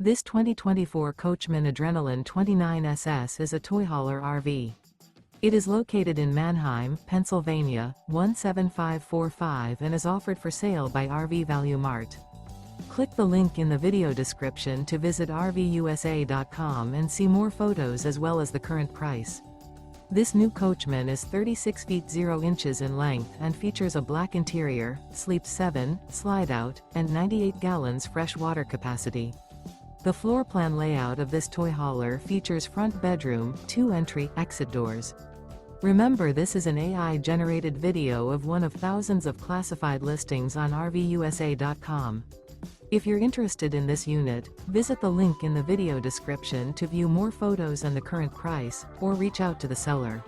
This 2024 Coachmen Adrenaline 29SS is a toy hauler RV. It is located in Manheim, Pennsylvania, 17545 and is offered for sale by RV Value Mart. Click the link in the video description to visit RVUSA.com and see more photos as well as the current price. This new Coachmen is 36 feet 0 inches in length and features a black interior, sleeps 7, slide-out, and 98 gallons fresh water capacity. The floor plan layout of this toy hauler features front bedroom, 2 entry, exit doors. Remember, this is an AI-generated video of one of thousands of classified listings on RVUSA.com. If you're interested in this unit, visit the link in the video description to view more photos and the current price, or reach out to the seller.